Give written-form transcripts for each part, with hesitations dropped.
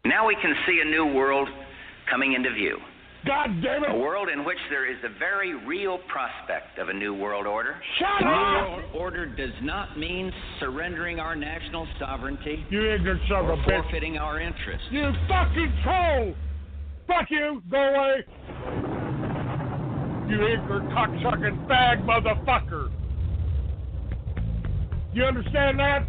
Now we can see a new world coming into view. God damn it! A world in which there is a very real prospect of a new world order. Shut up! New world order does not mean surrendering our national sovereignty You ignorant son of or a bitch! forfeiting our interests. You fucking troll! Fuck you! Go away! You ignorant cocksucking fag motherfucker! You understand that?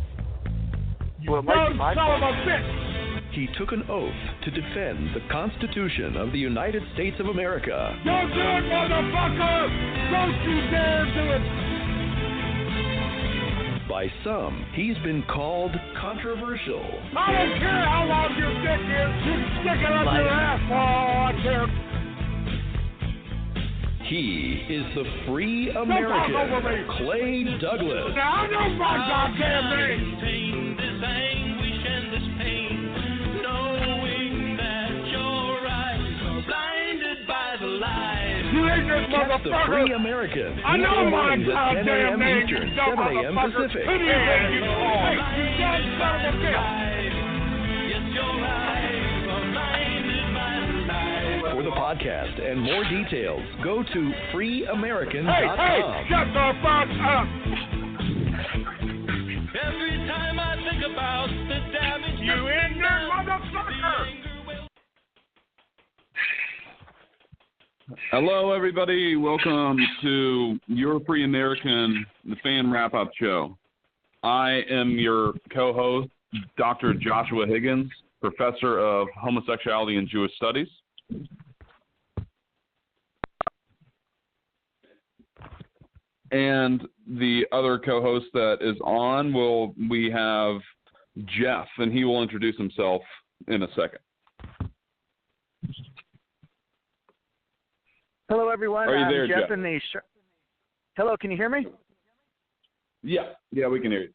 You dumb son of a bitch! He took an oath to defend the Constitution of the United States of America. Don't do it, motherfucker! Don't you dare do it! By some, he's been called controversial. I don't care how long your dick is! You stick it up your ass for all I care! He is the free American, Clay Douglas. Now I know my goddamn name! You ignorant Catch the motherfucker! free American. I know my mornings at 10 goddamn a.m. name, Eastern, you dumb 7 a.m. motherfucker! Pacific. Who do you think you are? Hey, you dumb son of a bitch! For the podcast and more details, go to freeamerican.com. Hey, shut the fuck up! Every time I think about the damage You ignorant motherfucker! Hello, everybody. Welcome to Your Free American, the fan wrap-up show. I am your co-host, Dr. Joshua Higgins, professor of homosexuality and Jewish studies. And the other co-host that is on, we have Jeff, and he will introduce himself in a second. Hello, everyone. Are you there, Jeff? Jeff? Hello, can you hear me? Yeah, we can hear you.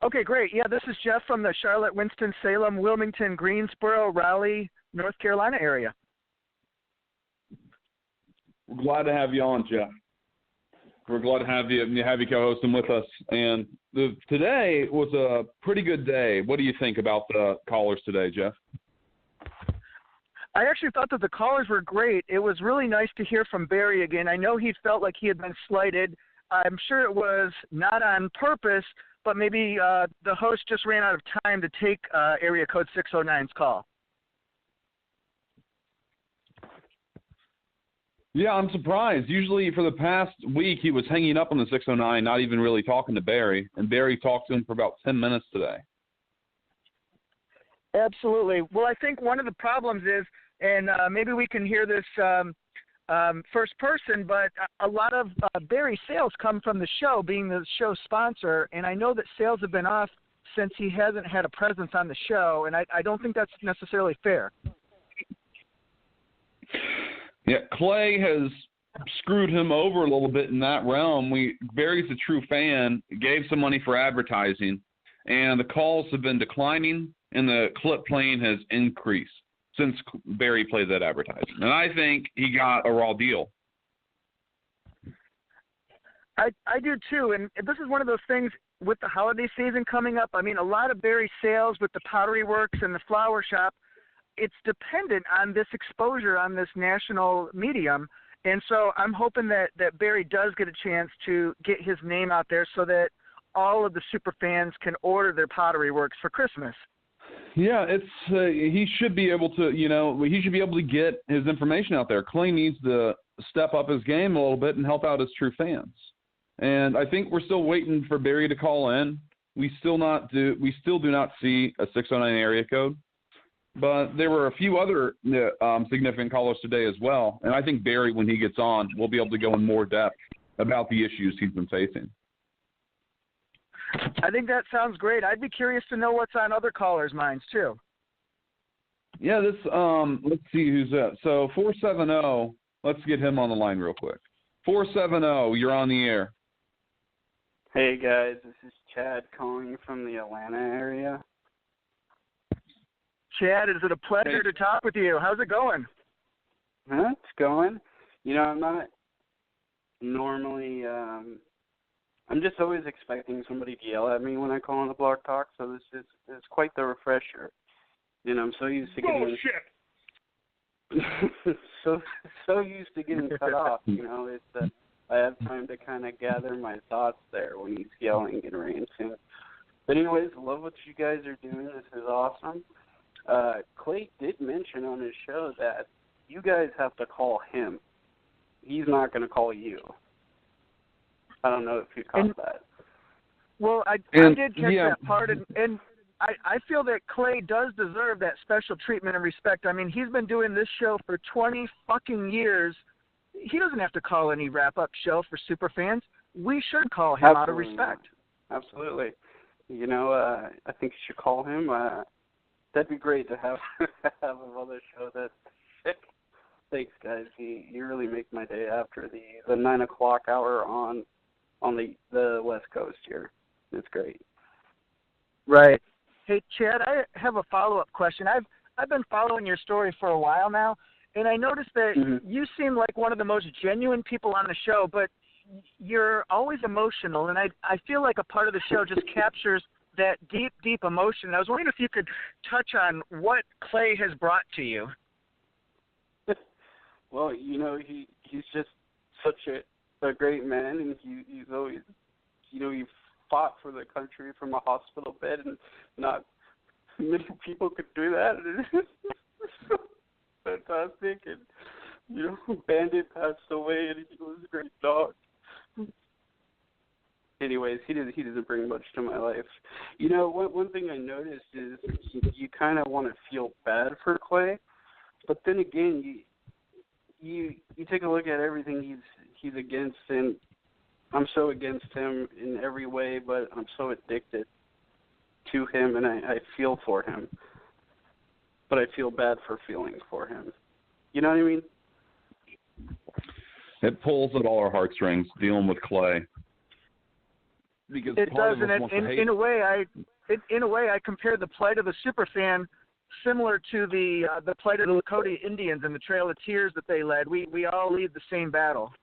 Okay, great. Yeah, this is Jeff from the Charlotte, Winston-Salem, Wilmington, Greensboro, Raleigh, North Carolina area. We're glad to have you on, Jeff. We're glad to have you co-hosting with us. And today was a pretty good day. What do you think about the callers today, Jeff? I actually thought that the callers were great. It was really nice to hear from Barry again. I know he felt like he had been slighted. I'm sure it was not on purpose, but maybe the host just ran out of time to take area code 609's call. Yeah, I'm surprised. Usually for the past week, he was hanging up on the 609, not even really talking to Barry. And Barry talked to him for about 10 minutes today. Absolutely. Well, I think one of the problems is, and maybe we can hear this first person, but a lot of Barry's sales come from the show, being the show sponsor, and I know that sales have been off since he hasn't had a presence on the show, and I don't think that's necessarily fair. Yeah, Clay has screwed him over a little bit in that realm. Barry's a true fan, gave some money for advertising, and the calls have been declining, and the clip playing has increased since Barry played that advertising. And I think he got a raw deal. I do too, and this is one of those things with the holiday season coming up. I mean, a lot of Barry's sales with the Pottery Works and the Flower Shop, it's dependent on this exposure on this national medium. And so I'm hoping that Barry does get a chance to get his name out there so that all of the super fans can order their Pottery Works for Christmas. Yeah, he should be able to, he should be able to get his information out there. Clay needs to step up his game a little bit and help out his true fans. And I think we're still waiting for Barry to call in. We still do not see a 609 area code. But there were a few other significant callers today as well. And I think Barry, when he gets on, will be able to go in more depth about the issues he's been facing. I think that sounds great. I'd be curious to know what's on other callers' minds, too. Yeah, let's see who's that. So 470, let's get him on the line real quick. 470, you're on the air. Hey, guys. This is Chad calling from the Atlanta area. Chad, is it a pleasure to talk with you? How's it going? It's going. I'm not normally I'm just always expecting somebody to yell at me when I call on the Blog Talk, so this is quite the refresher. I'm so used to getting so used to getting cut off. It's I have time to kind of gather my thoughts there when he's yelling and ranting. But anyways, love what you guys are doing. This is awesome. Clay did mention on his show that you guys have to call him. He's not going to call you. I don't know if you caught that. Well, I did catch that part, and I feel that Clay does deserve that special treatment and respect. I mean, he's been doing this show for 20 fucking years. He doesn't have to call any wrap-up show for super fans. We should call him out of respect. Absolutely. I think you should call him. That'd be great to have another show that. Thanks, guys. You really make my day after the 9 o'clock hour on the West Coast here. It's great. Right. Hey, Chad, I have a follow-up question. I've been following your story for a while now, and I noticed that you seem like one of the most genuine people on the show, but you're always emotional, and I feel like a part of the show just captures that deep, deep emotion. I was wondering if you could touch on what Clay has brought to you. Well, he's just such a great man, and he's always, he fought for the country from a hospital bed, and not many people could do that. And it's fantastic, and Bandit passed away, and he was a great dog. Anyways, he doesn't bring much to my life. One thing I noticed is you kind of want to feel bad for Clay, but then again, you take a look at everything he's against, and I'm so against him in every way, but I'm so addicted to him, and I feel for him, but I feel bad for feeling for him. You know what I mean? It pulls at all our heartstrings dealing with Clay. Because it does, and in a way, I compare the plight of the superfan similar to the plight of the Lakota Indians and the Trail of Tears that they led. We all lead the same battle.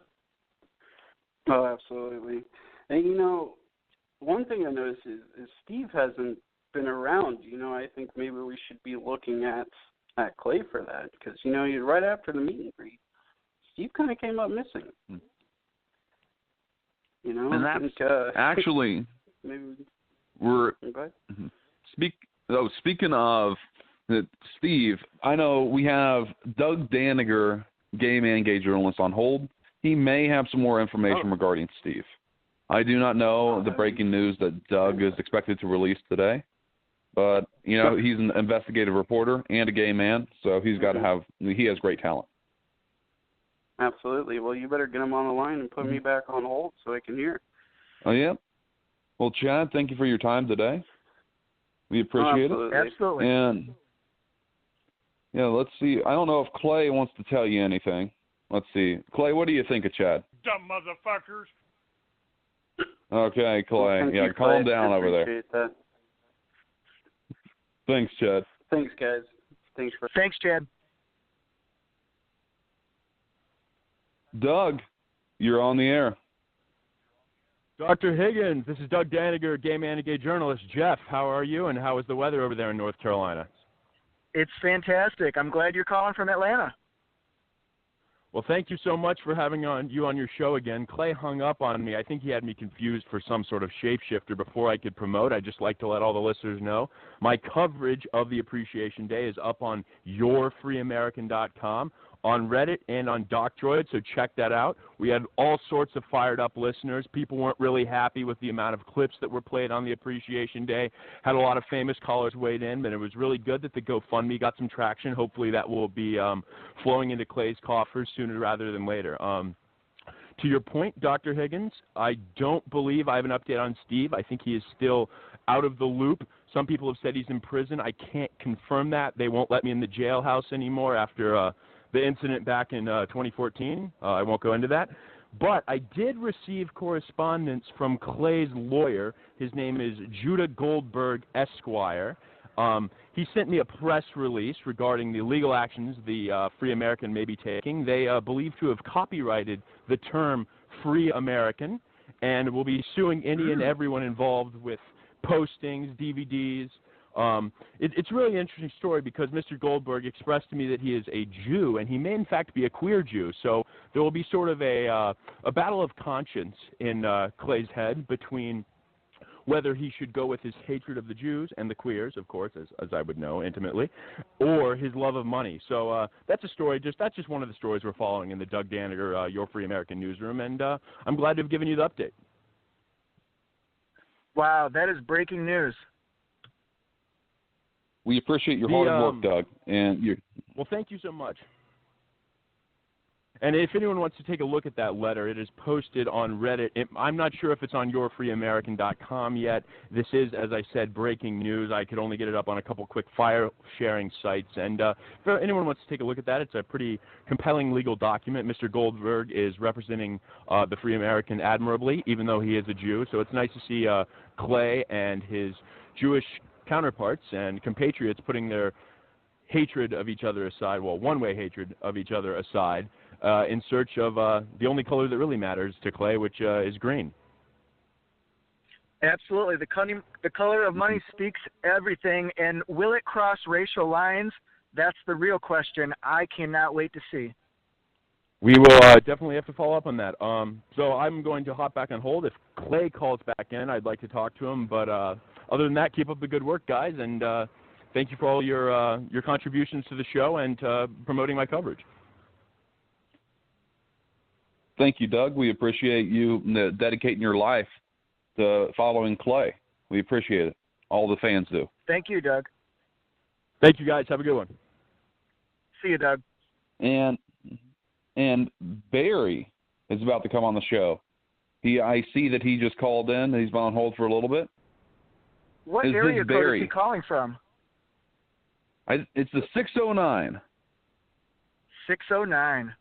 Oh, absolutely. And one thing I noticed is Steve hasn't been around. I think maybe we should be looking at Clay for that, because right after the meet and greet, Steve kind of came up missing. And that's actually maybe we're speaking of Steve. I know we have Doug Daniger, gay man, gay journalist, on hold. He may have some more information regarding Steve. I do not know the breaking news that Doug is expected to release today, but he's an investigative reporter and a gay man, so he's got to have. He has great talent. Absolutely. Well, you better get him on the line and put me back on hold so I can hear. Oh, yeah. Well, Chad, thank you for your time today. We appreciate it. Absolutely. And, let's see. I don't know if Clay wants to tell you anything. Let's see. Clay, what do you think of Chad? Dumb motherfuckers. Okay, Clay. Well, calm down over there. That. Thanks, Chad. Thanks, guys. Thanks, Chad. Doug, you're on the air. Dr. Higgins, this is Doug Daniger, gay man and gay journalist. Jeff, how are you, and how is the weather over there in North Carolina? It's fantastic. I'm glad you're calling from Atlanta. Well, thank you so much for having you on your show again. Clay hung up on me. I think he had me confused for some sort of shapeshifter before I could promote. I'd just like to let all the listeners know my coverage of the Appreciation Day is up on yourfreeamerican.com, on Reddit, and on DocDroid, so check that out. We had all sorts of fired-up listeners. People weren't really happy with the amount of clips that were played on the Appreciation Day. Had a lot of famous callers weighed in, but it was really good that the GoFundMe got some traction. Hopefully that will be flowing into Clay's coffers sooner rather than later. To your point, Dr. Higgins, I don't believe I have an update on Steve. I think he is still out of the loop. Some people have said he's in prison. I can't confirm that. They won't let me in the jailhouse anymore after the incident back in 2014. I won't go into that. But I did receive correspondence from Clay's lawyer. His name is Judah Goldberg, Esquire. He sent me a press release regarding the legal actions the Free American may be taking. They believe to have copyrighted the term Free American and will be suing any and everyone involved with postings, DVDs, It's really an interesting story because Mr. Goldberg expressed to me that he is a Jew, and he may in fact be a queer Jew. So there will be sort of a battle of conscience in Clay's head between whether he should go with his hatred of the Jews and the queers, of course, as I would know intimately, or his love of money. So that's a story. That's just one of the stories we're following in the Doug Daniger Your Free American newsroom, and I'm glad to have given you the update. Wow, that is breaking news. We appreciate your hard work, Doug, and you. Well, thank you so much. And if anyone wants to take a look at that letter, it is posted on Reddit. I'm not sure if it's on yourfreeamerican.com yet. This is, as I said, breaking news. I could only get it up on a couple quick file-sharing sites. And if anyone wants to take a look at that, it's a pretty compelling legal document. Mr. Goldberg is representing the Free American admirably, even though he is a Jew. So it's nice to see Clay and his Jewish counterparts and compatriots putting their hatred of each other aside, well, one-way hatred of each other aside, in search of the only color that really matters to Clay, which is green. Absolutely. The color of money speaks everything, and will it cross racial lines? That's the real question. I cannot wait to see. We will definitely have to follow up on that. So I'm going to hop back on hold. If Clay calls back in, I'd like to talk to him. But other than that, keep up the good work, guys, and thank you for all your contributions to the show and promoting my coverage. Thank you, Doug. We appreciate you dedicating your life to following Clay. We appreciate it. All the fans do. Thank you, Doug. Thank you, guys. Have a good one. See you, Doug. And Barry is about to come on the show. I see that he just called in. He's been on hold for a little bit. What area code is he calling from? It's the 609. 609.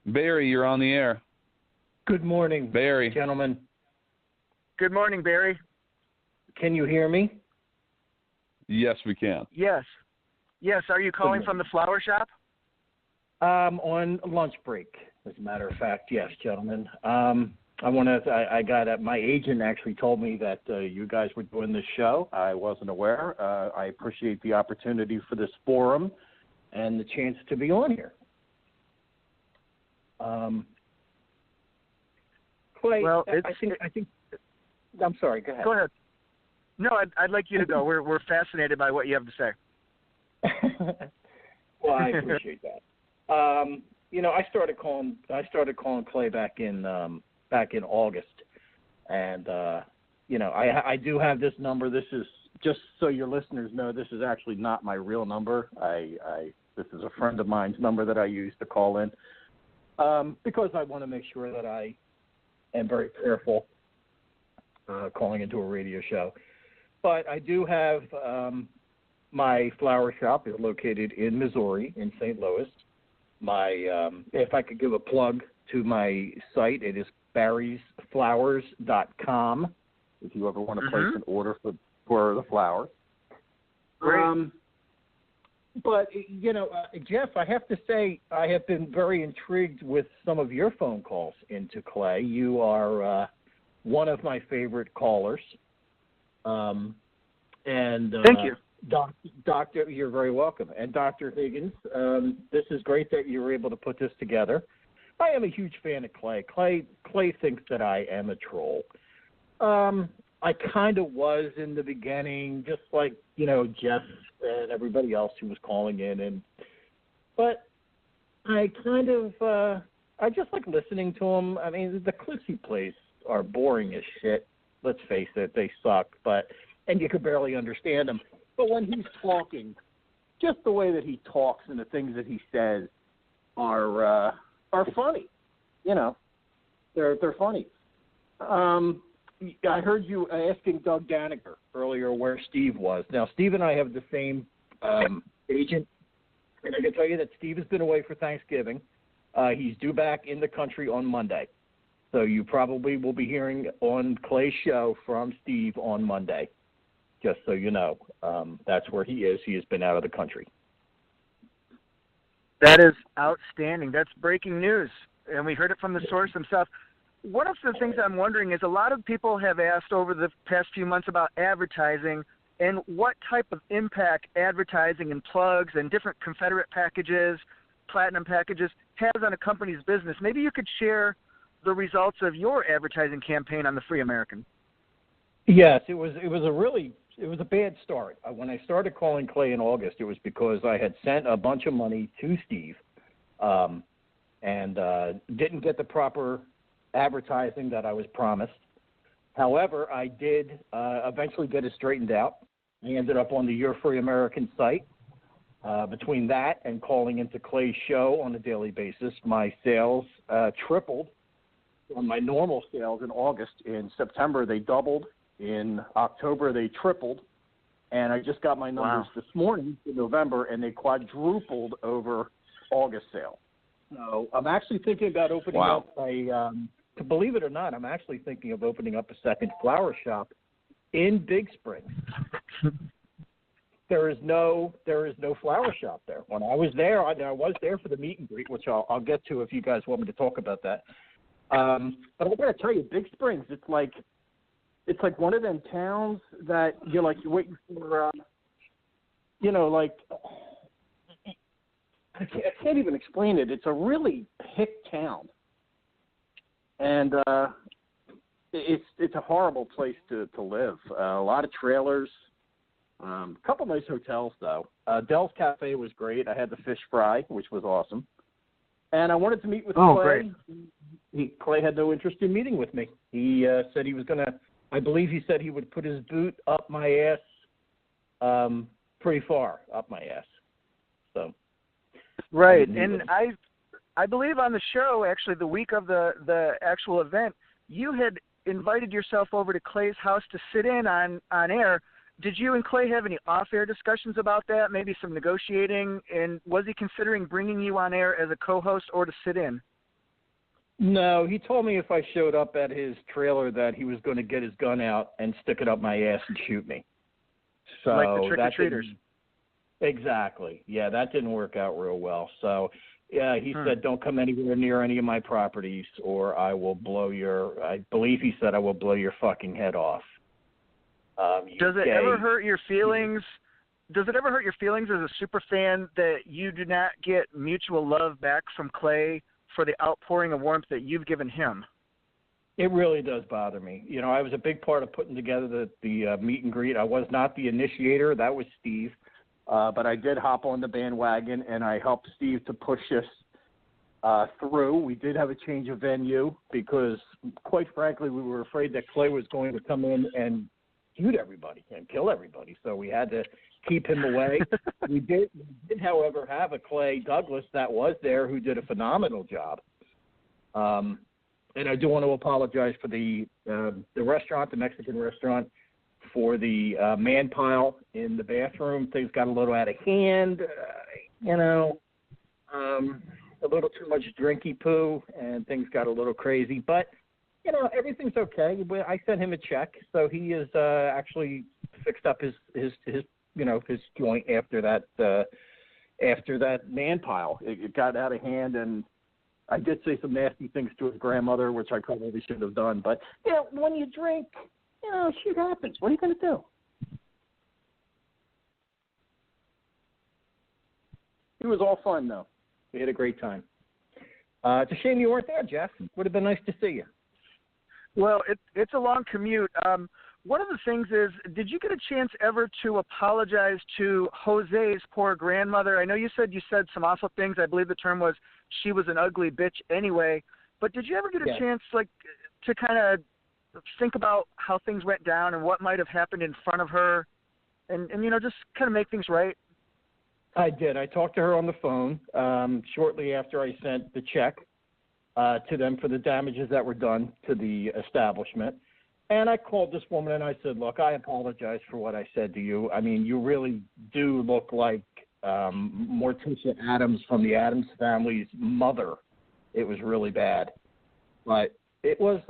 Barry, you're on the air. Good morning, Barry. Gentlemen. Good morning, Barry. Can you hear me? Yes, we can. Yes. Yes, are you calling from the flower shop? On lunch break, as a matter of fact. Yes, gentlemen. I got my agent actually told me that you guys were doing this show. I wasn't aware. I appreciate the opportunity for this forum and the chance to be on here. Clay, well, I think. I'm sorry. Go ahead. Go ahead. No, I'd like you to go. We're fascinated by what you have to say. Well, I appreciate that. I started calling Clay back in August, and I do have this number. This is just so your listeners know. This is actually not my real number. This is a friend of mine's number that I use to call in because I want to make sure that I am very careful calling into a radio show. But I do have my flower shop is located in Missouri, in St. Louis. If I could give a plug to my site, it is barrysflowers.com. If you ever want to place an order for the flowers. Great. But Jeff, I have to say I have been very intrigued with some of your phone calls into Clay. You are one of my favorite callers. Thank you. Doctor, you're very welcome. And Dr. Higgins, this is great that you were able to put this together. I am a huge fan of Clay. Clay thinks that I am a troll. I kind of was in the beginning, just like, Jeff and everybody else who was calling in. But I kind of, I just like listening to him. I mean, the clips he plays are boring as shit. Let's face it, they suck. And you could barely understand them. But when he's talking, just the way that he talks and the things that he says are funny. They're funny. I heard you asking Doug Daniger earlier where Steve was. Now, Steve and I have the same agent, and I can tell you that Steve has been away for Thanksgiving. He's due back in the country on Monday. So you probably will be hearing on Clay's show from Steve on Monday. Just so you know, that's where he is. He has been out of the country. That is outstanding. That's breaking news, and we heard it from the source himself. One of the things I'm wondering is a lot of people have asked over the past few months about advertising. and what type of impact advertising and plugs and different Confederate packages, platinum packages, has on a company's business. Maybe you could share the results of your advertising campaign on the Free American. Yes, it was a bad start. When I started calling Clay in August, it was because I had sent a bunch of money to Steve and didn't get the proper advertising that I was promised. However, I did eventually get it straightened out. I ended up on the Your Free American site. Between that and calling into Clay's show on a daily basis, my sales tripled on my normal sales in August. In September, they doubled. In October, they tripled. And I just got my numbers this morning in November, and they quadrupled over August sale. So I'm actually thinking about opening up to believe it or not, I'm actually thinking of opening up a second flower shop in Big Spring. There is no flower shop there. When I was there, I was there for the meet and greet, which I'll get to if you guys want me to talk about that. But I got to tell you, Big Springs, it's like one of them towns that you're waiting for. I can't even explain it. It's a really hick town, and it's a horrible place to live. A lot of trailers. A couple nice hotels, though. Dell's Cafe was great. I had the fish fry, which was awesome. And I wanted to meet with Clay. Great. Clay had no interest in meeting with me. He said he was going to, I believe he said he would put his boot up my ass, pretty far up my ass. So. Right. And I believe on the show, actually, the week of the actual event, you had invited yourself over to Clay's house to sit in on air. Did you and Clay have any off-air discussions about that, maybe some negotiating, and was he considering bringing you on air as a co-host or to sit in? No, he told me if I showed up at his trailer that he was going to get his gun out and stick it up my ass and shoot me. So like the trick-or-treaters. Exactly. Yeah, that didn't work out real well. So, yeah, he said don't come anywhere near any of my properties or I will blow I believe he said I will blow your fucking head off. Does it ever hurt your feelings? Does it ever hurt your feelings as a super fan that you do not get mutual love back from Clay for the outpouring of warmth that you've given him? It really does bother me. You know, I was a big part of putting together the meet and greet. I was not the initiator. That was Steve. But I did hop on the bandwagon, and I helped Steve to push this through. We did have a change of venue because, quite frankly, we were afraid that Clay was going to come in and shoot everybody and kill everybody. So we had to keep him away. We did, however, have a Clay Douglas that was there who did a phenomenal job. And I do want to apologize for the restaurant, the Mexican restaurant, for the man pile in the bathroom. Things got a little out of hand, a little too much drinky poo, and things got a little crazy. But everything's okay. I sent him a check, so he is actually fixed up his joint after that man pile. It got out of hand, and I did say some nasty things to his grandmother, which I probably shouldn't have done. But when you drink, shit happens. What are you going to do? It was all fun, though. We had a great time. It's a shame you weren't there, Jeff. Would have been nice to see you. Well, it's a long commute. One of the things is, did you get a chance ever to apologize to Jose's poor grandmother? I know you said some awful things. I believe the term was she was an ugly bitch anyway. But did you ever get a chance, to kind of think about how things went down and what might have happened in front of her and just kind of make things right? I did. I talked to her on the phone shortly after I sent the check to them for the damages that were done to the establishment. And I called this woman and I said, look, I apologize for what I said to you. I mean, you really do look like Morticia Addams from the Addams Family's mother. It was really bad. But it was,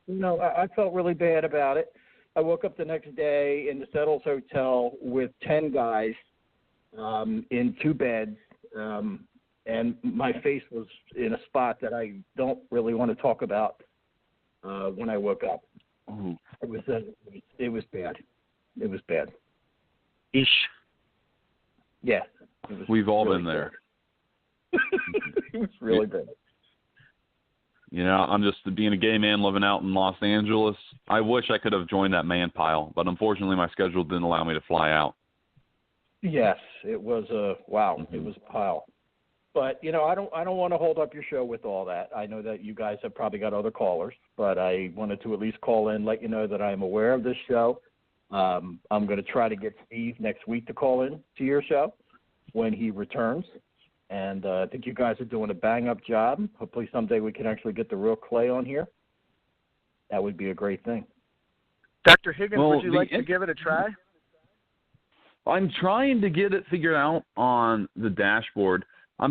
I felt really bad about it. I woke up the next day in the Settles Hotel with 10 guys in 2 beds. And my face was in a spot that I don't really want to talk about when I woke up. Mm-hmm. It was bad. It was bad. Eesh. Yeah. We've all really been there. It was really bad. You know, I'm just being a gay man living out in Los Angeles. I wish I could have joined that man pile, but unfortunately my schedule didn't allow me to fly out. Yes, it was it was a pile. But you know, I don't want to hold up your show with all that. I know that you guys have probably got other callers, but I wanted to at least call in, let you know that I'm aware of this show. I'm going to try to get Steve next week to call in to your show when he returns. And I think you guys are doing a bang-up job. Hopefully someday we can actually get the real Clay on here. That would be a great thing. Dr. Higgins, would you like to give it a try? I'm trying to get it figured out on the dashboard.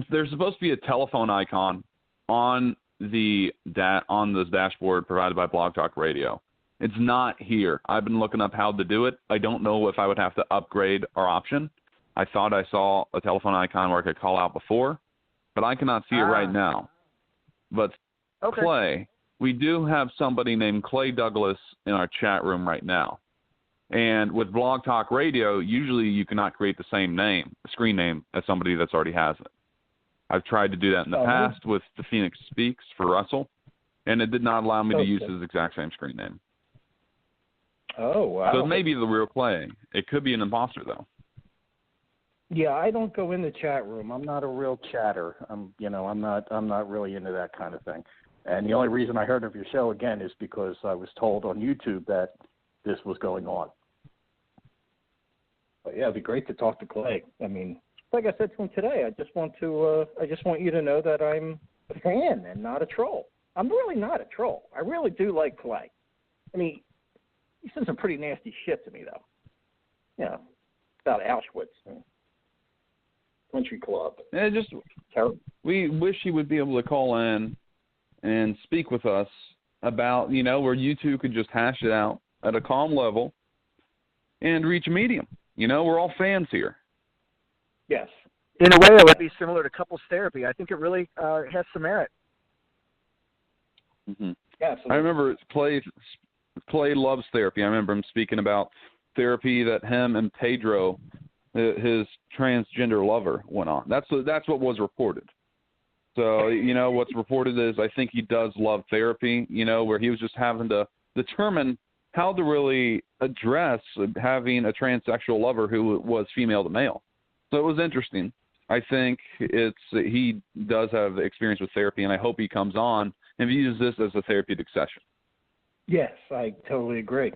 There's supposed to be a telephone icon on this dashboard provided by Blog Talk Radio. It's not here. I've been looking up how to do it. I don't know if I would have to upgrade our option. I thought I saw a telephone icon where I could call out before, but I cannot see it right now. But okay. Clay, we do have somebody named Clay Douglas in our chat room right now. And with Blog Talk Radio, usually you cannot create the same name, screen name, as somebody that's already has it. I've tried to do that in the past with The Phoenix Speaks for Russell, and it did not allow me to use his exact same screen name. Oh, wow. So it may be the real Clay. It could be an imposter, though. Yeah, I don't go in the chat room. I'm not a real chatter. I'm not really into that kind of thing. And the only reason I heard of your show again is because I was told on YouTube that this was going on. But yeah, it'd be great to talk to Clay. I mean, like I said to him today, I just want you to know that I'm a fan and not a troll. I'm really not a troll. I really do like Clay. I mean, he said some pretty nasty shit to me, though. You know, about Auschwitz. Country club. Yeah, we wish he would be able to call in and speak with us about, where you two could just hash it out at a calm level and reach a medium. We're all fans here. Yes. In a way, it would be similar to couples therapy. I think it really has some merit. Mm-hmm. Yeah, I remember Clay loves therapy. I remember him speaking about therapy that him and Pedro, his transgender lover, went on. That's what was reported. So, what's reported is I think he does love therapy, where he was just having to determine how to really address having a transsexual lover who was female to male. So it was interesting. I think he does have experience with therapy, and I hope he comes on and views this as a therapeutic session. Yes, I totally agree.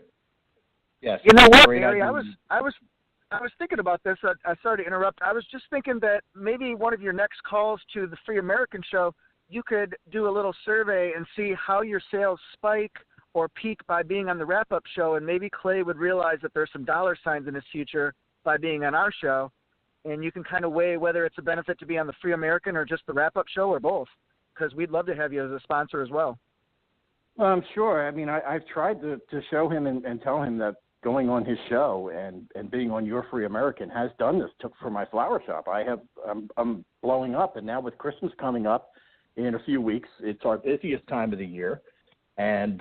Yes. You know what, Barry? I was thinking about this. I sorry to interrupt. I was just thinking that maybe one of your next calls to the Free American Show, you could do a little survey and see how your sales spike or peak by being on the wrap-up show, and maybe Clay would realize that there's some dollar signs in his future by being on our show, and you can kind of weigh whether it's a benefit to be on the Free American or just the wrap-up show or both, because we'd love to have you as a sponsor as well. Well, I'm sure. I mean, I've tried to show him and tell him that going on his show and being on Your Free American has done this for my flower shop. I'm blowing up, and now with Christmas coming up in a few weeks, it's our busiest time of the year, and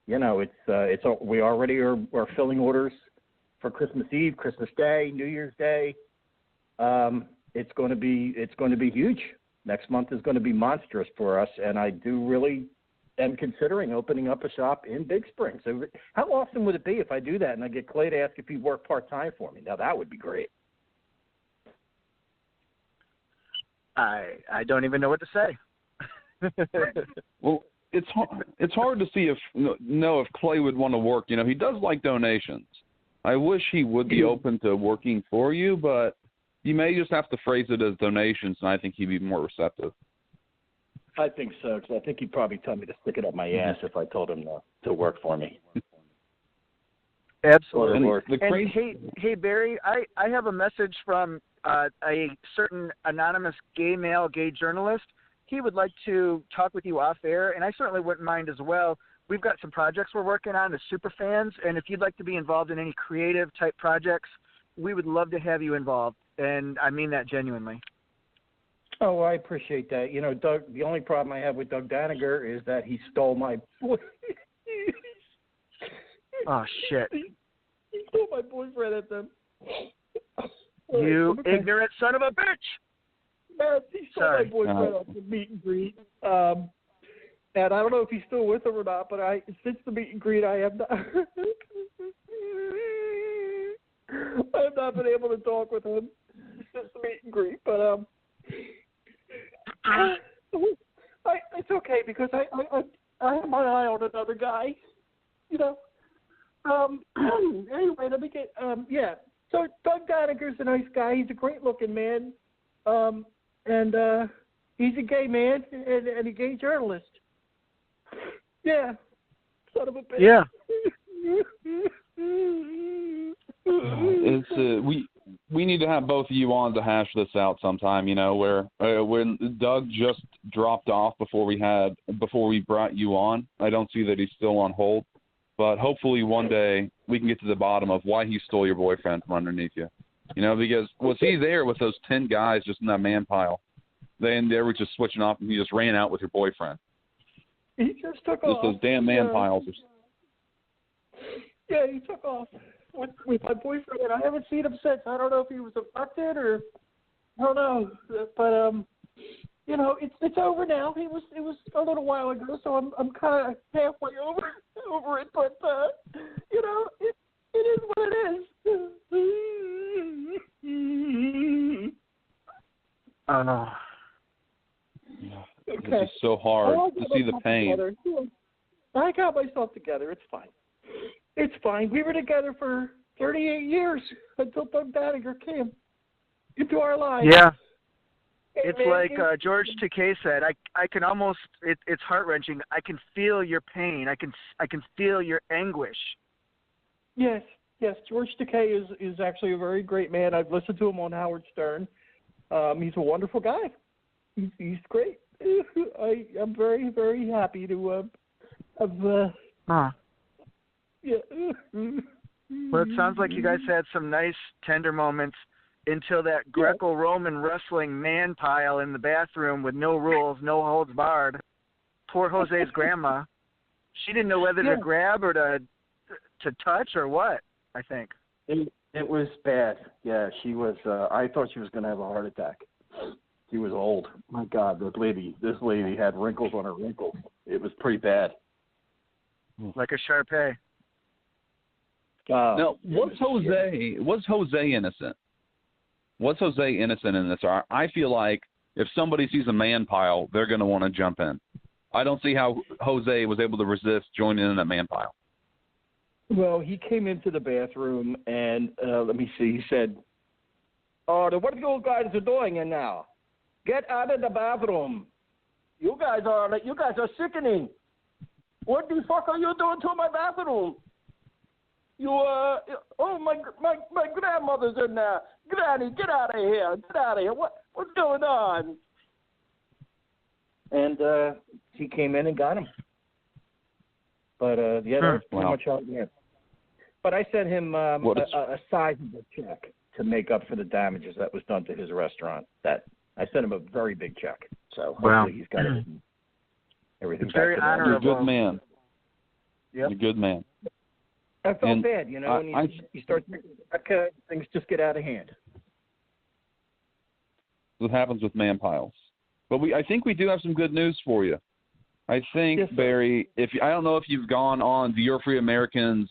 we already are filling orders for Christmas Eve, Christmas Day, New Year's Day. It's going to be huge. Next month is going to be monstrous for us, and I do really am considering opening up a shop in Big Spring. So how often would it be if I do that and I get Clay to ask if he'd work part-time for me? Now, that would be great. I don't even know what to say. Well, it's hard to see if Clay would want to work. He does like donations. I wish he would be open to working for you, but you may just have to phrase it as donations, and I think he'd be more receptive. I think so, because I think he'd probably tell me to stick it up my ass if I told him to work for me. Absolutely. And hey, Barry, I have a message from a certain anonymous gay male, gay journalist. He would like to talk with you off air, and I certainly wouldn't mind as well. We've got some projects we're working on as super fans, and if you'd like to be involved in any creative type projects, we would love to have you involved, and I mean that genuinely. Oh, I appreciate that. Doug, the only problem I have with Doug Daniger is that he stole my voice. Oh, shit. stole my boyfriend at them. You ignorant son of a bitch! Man, he stole my boyfriend at the meet and greet. And I don't know if he's still with him or not, but since the meet and greet, I have not. I have not been able to talk with him since the meet and greet. But it's okay because I have my eye on another guy. You know. Anyway, let me get yeah. So Doug Doniger's a nice guy. He's a great-looking man, and he's a gay man and a gay journalist. Yeah, son of a bitch. Yeah. We need to have both of you on to hash this out sometime. You know, where when Doug just dropped off before we brought you on. I don't see that he's still on hold. But hopefully one day we can get to the bottom of why he stole your boyfriend from underneath you. You know, because was he there with those 10 guys just in that man pile? They were just switching off and he just ran out with your boyfriend. He just took off. Just those damn man piles. Yeah, he took off with my boyfriend, and I haven't seen him since. I don't know if he was abducted or I don't know. But you know, it's over now. It was a little while ago, so I'm kind of halfway over it. But you know, it is what it is. Oh no. Okay. It's just so hard to see the pain. I got myself together. It's fine. It's fine. We were together for 38 years until Doug Doniger came into our lives. Yeah. It's like George Takei said. I can almost. It's heart-wrenching. I can feel your pain. I can feel your anguish. Yes. George Takei is actually a very great man. I've listened to him on Howard Stern. He's a wonderful guy. He's great. I'm very, very happy to have. Yeah. Well, it sounds like you guys had some nice, tender moments until that Greco-Roman wrestling man pile in the bathroom with no rules, no holds barred. Poor Jose's grandma. She didn't know whether to grab or to touch or what, I think. It was bad. Yeah, she was. I thought she was going to have a heart attack. She was old. My God, this lady had wrinkles on her wrinkles. It was pretty bad. Like a Shar-Pei. Now, was Jose innocent? Was Jose innocent in this? I feel like if somebody sees a man pile, they're going to want to jump in. I don't see how Jose was able to resist joining in that man pile. Well, he came into the bathroom and let me see. He said, "Oh, what are you guys are doing in now? Get out of the bathroom. You guys are sickening. What the fuck are you doing to my bathroom? You my grandmother's in there. Granny, get out of here. Get out of here. What's going on?" And he came in and got him. But that was pretty much all. Yeah. But I sent him a sizable check to make up for the damages that was done to his restaurant. That I sent him a very big check. So hopefully he's got everything. It's very honorable. You're a good man. Yep. You're a good man. I felt bad, you know, when you start things just get out of hand. What happens with man piles? But I think we do have some good news for you. I think, Barry, I don't know if you've gone on the You're Free Americans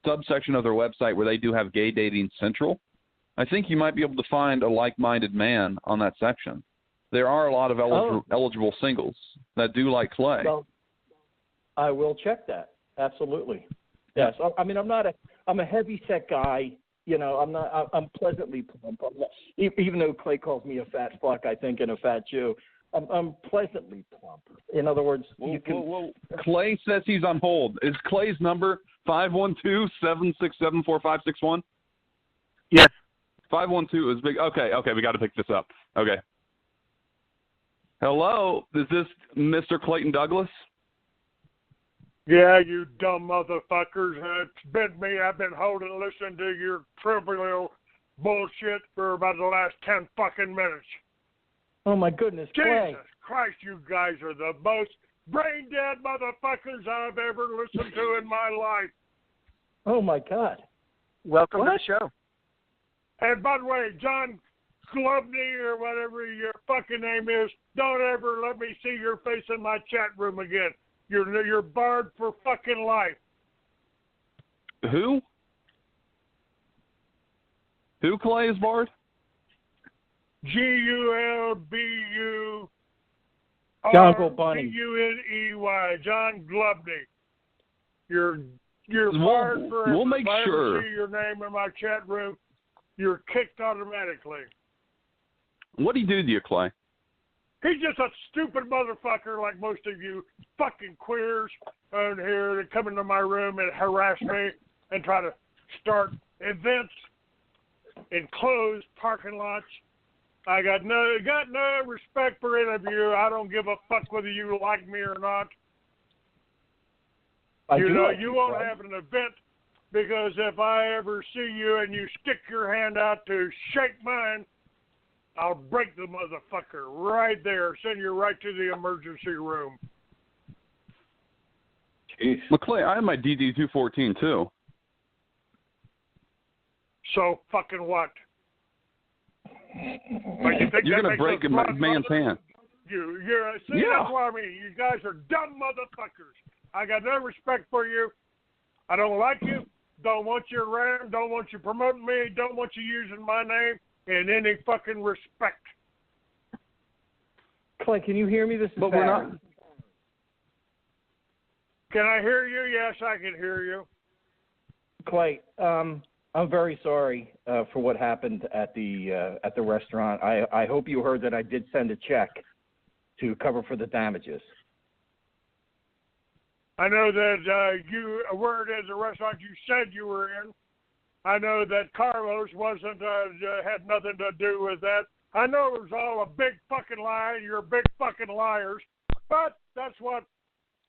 subsection of their website where they do have Gay Dating Central. I think you might be able to find a like-minded man on that section. There are a lot of eligible singles that do like Clay. Well, I will check that. Absolutely. Yes. I mean, I'm a heavy set guy. You know, I'm pleasantly plump. Even though Clay calls me a fat fuck, I think, and a fat Jew, I'm pleasantly plump. In other words, Clay says he's on hold. Is Clay's number 512-767-4561? Yes. 512 is big. Okay, we got to pick this up. Okay. Hello, is this Mr. Clayton Douglas? Yeah, you dumb motherfuckers. It's been me. I've been holding and listening to your trivial bullshit for about the last 10 fucking minutes. Oh, my goodness, Clay. Jesus Christ, you guys are the most brain-dead motherfuckers I've ever listened to in my life. Oh, my God. Welcome to the show. And by the way, John Glubney or whatever your fucking name is, don't ever let me see your face in my chat room again. You're barred for fucking life. Who? Who, Clay, is barred? Gulbuney. Jungle Bunny. Buney. John Glubney. You're barred for. We'll make if I sure. ever see your name in my chat room, you're kicked automatically. What'd he do to you, Clay? He's just a stupid motherfucker like most of you fucking queers out here that come into my room and harass me and try to start events in closed parking lots. I got no respect for any of you. I don't give a fuck whether you like me or not. You won't have an event because if I ever see you and you stick your hand out to shake mine, I'll break the motherfucker right there. Send you right to the emergency room. Jeez. McClay, I have my DD-214 too. So fucking what? You're going to break a man's hand. That's what I mean. You guys are dumb motherfuckers. I got no respect for you. I don't like you. Don't want you around. Don't want you promoting me. Don't want you using my name in any fucking respect. Clay, can you hear me? This is But we're not. Can I hear you? Yes, I can hear you. Clay, I'm very sorry for what happened at the restaurant. I hope you heard that I did send a check to cover for the damages. I know that you weren't at the restaurant you said you were in. I know that Carlos wasn't had nothing to do with that. I know it was all a big fucking lie. You're big fucking liars. But that's what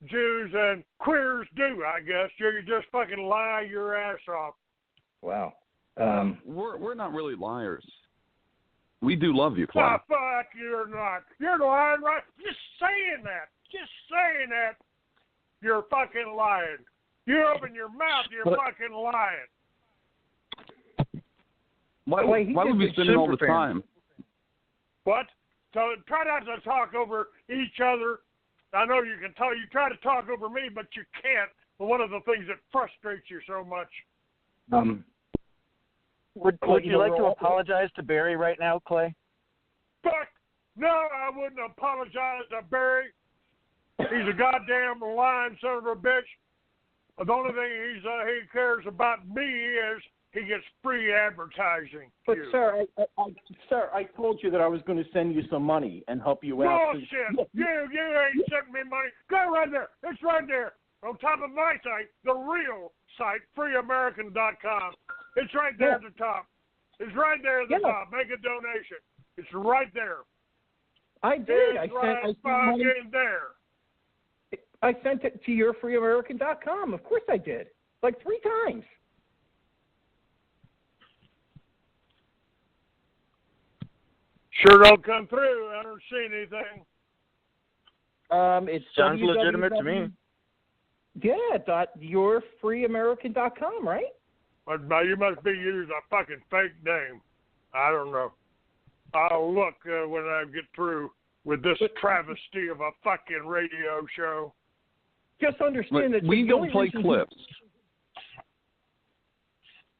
Jews and queers do, I guess. You just fucking lie your ass off. Wow. We're not really liars. We do love you, Clay. Oh, fuck, you're not. You're lying, right? Just saying that. You're fucking lying. You open your mouth, you're fucking lying. Why would we spend it all the time? What? So try not to talk over each other. I know you can talk. You try to talk over me, but you can't. But one of the things that frustrates you so much. Would you like to apologize to Barry right now, Clay? Fuck! No, I wouldn't apologize to Barry. He's a goddamn lying son of a bitch. The only thing he cares about me is he gets free advertising. But sir, I told you that I was going to send you some money and help you out. Bullshit! You ain't sending me money. Go right there. It's right there on top of my site, the real site, freeamerican.com. It's right there at the top. It's right there at the top. Make a donation. It's right there. I did. I sent money there. I sent it to your freeamerican.com. Of course I did. Like 3 times. Sure don't come through. I don't see anything. It sounds legitimate to me. Yeah, yourfreeamerican.com, right? But you must be using a fucking fake name. I don't know. I'll look when I get through with this travesty of a fucking radio show. Just understand that we don't play clips.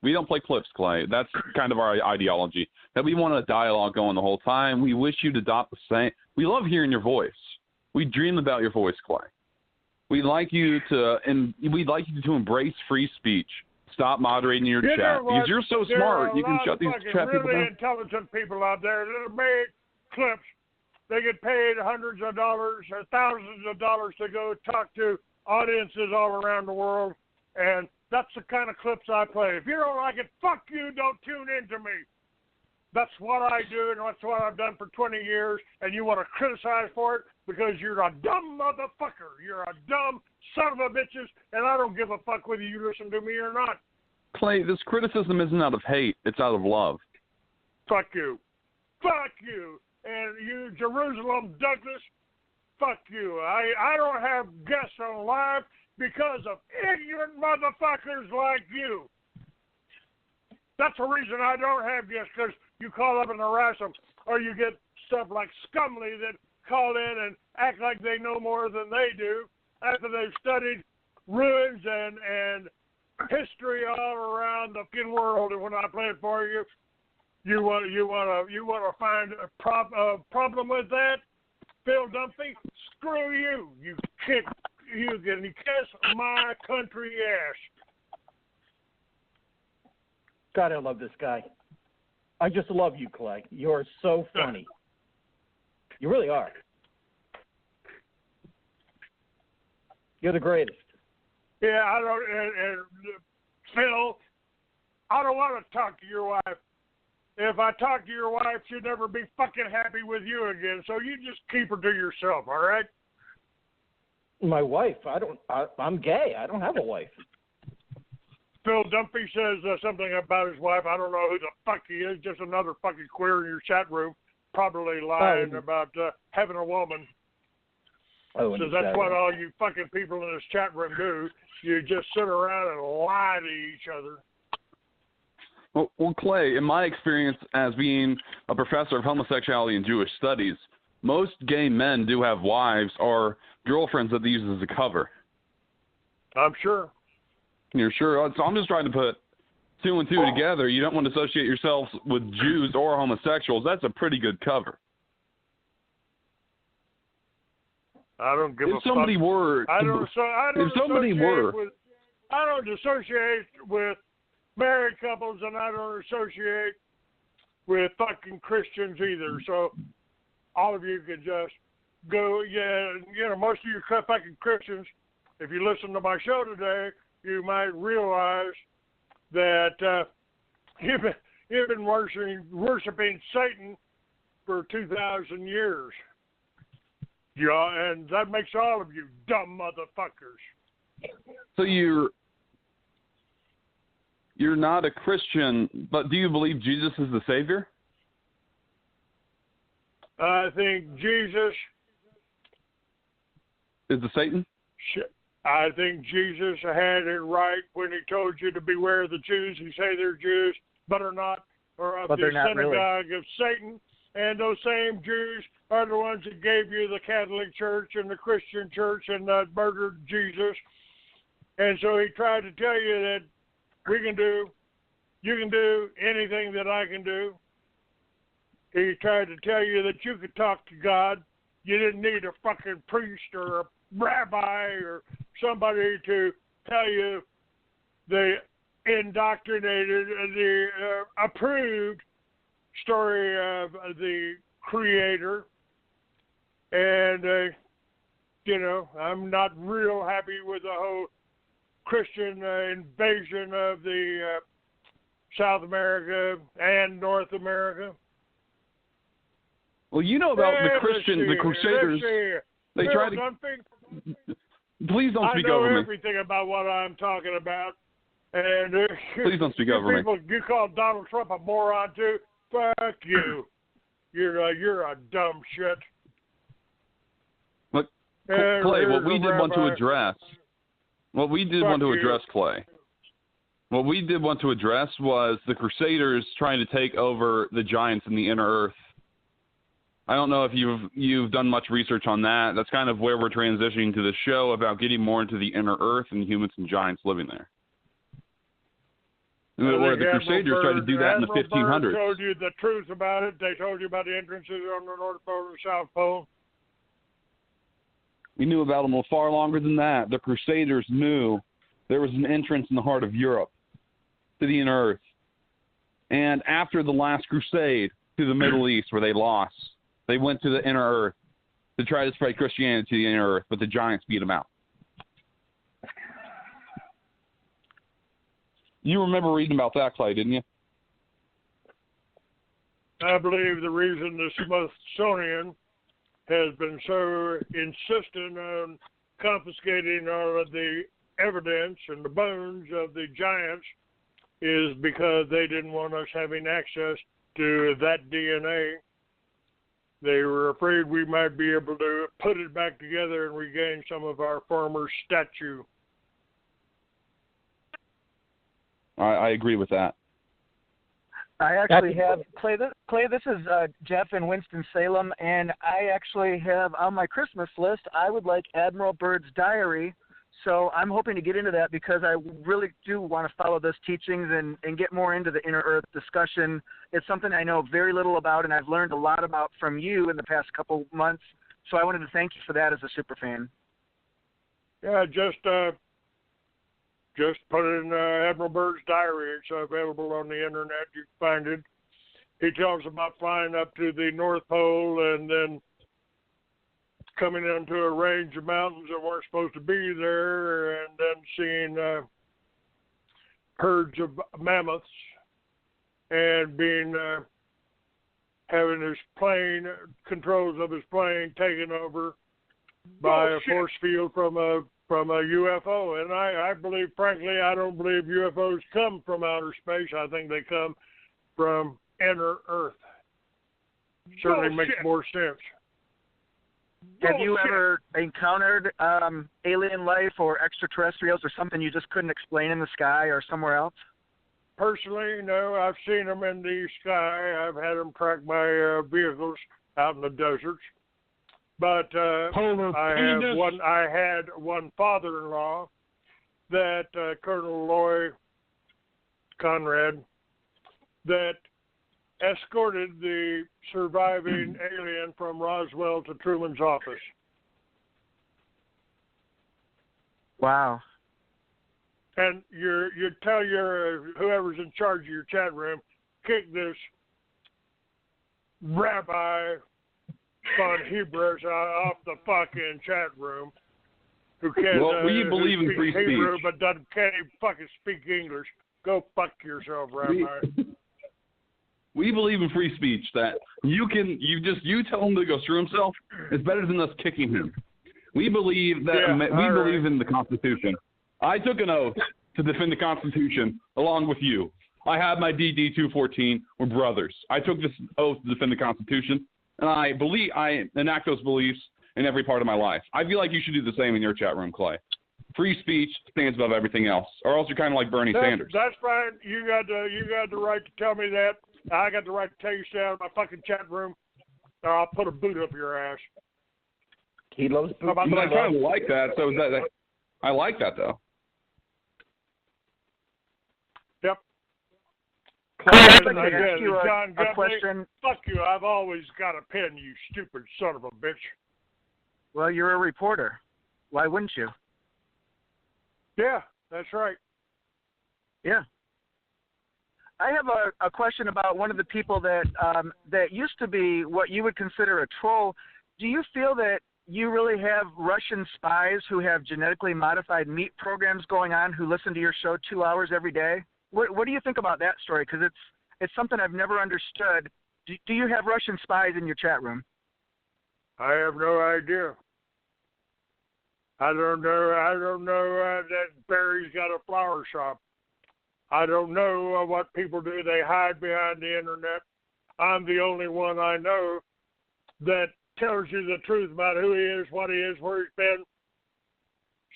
We don't play clips, Clay. That's kind of our ideology. That we want a dialogue going the whole time. We wish you'd adopt the same. We love hearing your voice. We dream about your voice, Clay. We'd like you to embrace free speech. Stop moderating your chat because you're so smart. You can shut these chat people really down. Intelligent people out there that make clips. They get paid hundreds of dollars or thousands of dollars to go talk to audiences all around the world, and that's the kind of clips I play. If you don't like it, fuck you, don't tune in to me. That's what I do, and that's what I've done for 20 years, and you want to criticize for it because you're a dumb motherfucker. You're a dumb son of a bitches, and I don't give a fuck whether you listen to me or not. Clay, this criticism isn't out of hate. It's out of love. Fuck you. Fuck you. And you, Jerusalem Douglas, fuck you. I don't have guests on live because of ignorant motherfuckers like you. That's the reason I don't have guests, because you call up and harass them, or you get stuff like Scumley that call in and act like they know more than they do after they've studied ruins and history all around the fucking world. And when I play it for you, you want to find a problem with that, Phil Dunphy? Screw you! You can kiss my country ass. God, I love this guy. I just love you, Clay. You're so funny. You really are. You're the greatest. Yeah, I don't. And Phil, I don't want to talk to your wife. If I talk to your wife, she'd never be fucking happy with you again. So you just keep her to yourself, all right? My wife. I'm gay. I don't have a wife. Phil Dunphy says something about his wife. I don't know who the fuck he is. Just another fucking queer in your chat room, probably lying about having a woman. So that's what all you fucking people in this chat room do. You just sit around and lie to each other. Well, Clay, in my experience as being a professor of homosexuality and Jewish studies, most gay men do have wives or girlfriends that they use as a cover. I'm sure. You're sure? So I'm just trying to put two and two together. You don't want to associate yourselves with Jews or homosexuals. That's a pretty good cover. I don't give a fuck. If somebody were, I don't associate with married couples, and I don't associate with fucking Christians either. So all of you could just go. Yeah, most of you fucking Christians, if you listen to my show today, you might realize that you've been worshiping Satan for 2,000 years. Yeah, and that makes all of you dumb motherfuckers. So you're not a Christian, but do you believe Jesus is the Savior? I think Jesus is the Satan. I think Jesus had it right when he told you to beware of the Jews who say they're Jews but are not, or of the synagogue of Satan. And those same Jews are the ones that gave you the Catholic Church and the Christian Church and murdered Jesus. And so he tried to tell you that you can do anything that I can do. He tried to tell you that you could talk to God. You didn't need a fucking priest or a rabbi or somebody to tell you the indoctrinated, the approved story of the Creator. And, I'm not real happy with the whole Christian invasion of the South America and North America. Well, you know about the Christians, the Crusaders. They try to. Please don't speak over me. I know everything about what I'm talking about. And please don't speak over me. You call Donald Trump a moron too? Fuck you. You're a dumb shit. Look, Clay, what we did want to address, Clay, what we did want to address was the Crusaders trying to take over the giants in the inner earth. I don't know if you've done much research on that. That's kind of where we're transitioning to the show, about getting more into the inner earth and humans and giants living there. Where the Crusaders tried to do that in the 1500s. They told you the truth about it. They told you about the entrances on the North Pole and the South Pole. We knew about them far longer than that. The Crusaders knew there was an entrance in the heart of Europe to the inner earth. And after the last crusade to the Middle East, where they lost, they went to the inner earth to try to spread Christianity to the inner earth, but the giants beat them out. You remember reading about that, Clay, didn't you? I believe the reason the Smithsonian has been so insistent on confiscating all of the evidence and the bones of the giants is because they didn't want us having access to that DNA. They were afraid we might be able to put it back together and regain some of our former stature. I agree with that. I actually have Clay. This is Jeff in Winston-Salem, and I actually have on my Christmas list. I would like Admiral Byrd's diary, so I'm hoping to get into that because I really do want to follow those teachings and get more into the inner Earth discussion. It's something I know very little about, and I've learned a lot about from you in the past couple months. So I wanted to thank you for that as a super fan. Yeah, just put in Admiral Byrd's diary. It's available on the internet. You can find it. He tells about flying up to the North Pole and then coming into a range of mountains that weren't supposed to be there, and then seeing herds of mammoths and being having his plane, controls of his plane taken over by a force field from a UFO. And I believe, frankly, I don't believe UFOs come from outer space. I think they come from inner Earth. Certainly makes more sense. Have you ever encountered alien life or extraterrestrials or something you just couldn't explain in the sky or somewhere else? Personally, no. I've seen them in the sky. I've had them track my vehicles out in the deserts. But I had one father-in-law that Colonel Loy Conrad that escorted the surviving alien from Roswell to Truman's office. Wow. And you tell your whoever's in charge of your chat room, kick this Rabbi von Hebrews off the fucking chat room who can't we believe in free Hebrew speech. but can't even fucking speak English. Go fuck yourself, Rabbi. We believe in free speech. That you tell him to go screw himself is better than us kicking him. We believe that believe in the Constitution. I took an oath to defend the Constitution along with you. I have my DD 214. We're brothers. I took this oath to defend the Constitution, and I enact those beliefs in every part of my life. I feel like you should do the same in your chat room, Clay. Free speech stands above everything else, or else you're kind of like Bernie Sanders. That's fine. You got the right to tell me that. I got the right to tell you stay out of my fucking chat room, or I'll put a boot up your ass. He loves boots. But I kind of like that. So I like that though. Yep. I'd like to ask you John a question. Fuck you. I've always got a pen, you stupid son of a bitch. Well, you're a reporter. Why wouldn't you? Yeah, that's right. Yeah. I have a question about one of the people that used to be what you would consider a troll. Do you feel that you really have Russian spies who have genetically modified meat programs going on who listen to your show 2 hours every day? What do you think about that story? Because it's something I've never understood. Do you have Russian spies in your chat room? I have no idea. I don't know that Barry's got a flower shop. I don't know what people do. They hide behind the internet. I'm the only one I know that tells you the truth about who he is, what he is, where he's been.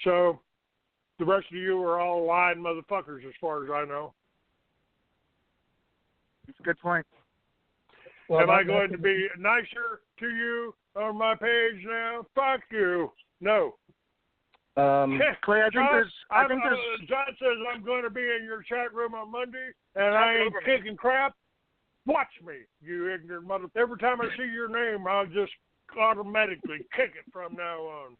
So the rest of you are all lying motherfuckers as far as I know. That's a good point. Well, am I going to be nicer to you on my page now? Fuck you. No. Clay, John says I'm going to be in your chat room on Monday, and I ain't kicking crap. Watch me, you ignorant mother. Every time I see your name, I'll just automatically kick it from now on.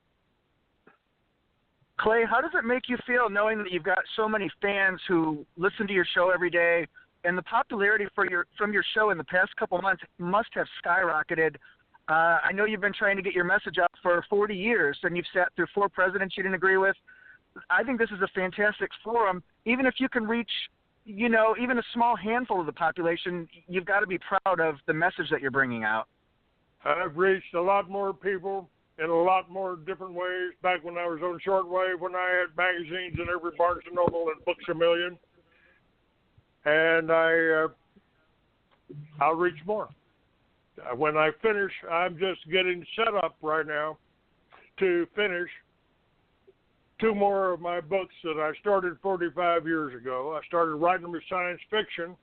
Clay, how does it make you feel knowing that you've got so many fans who listen to your show every day, and the popularity from your show in the past couple months must have skyrocketed? I know you've been trying to get your message out for 40 years, and you've sat through 4 presidents you didn't agree with. I think this is a fantastic forum. Even if you can reach, even a small handful of the population, you've got to be proud of the message that you're bringing out. I've reached a lot more people in a lot more different ways back when I was on shortwave, when I had magazines in every Barnes & Noble and Books A Million. And I'll reach more. When I finish, I'm just getting set up right now to finish 2 more of my books that I started 45 years ago. I started writing them as science fiction,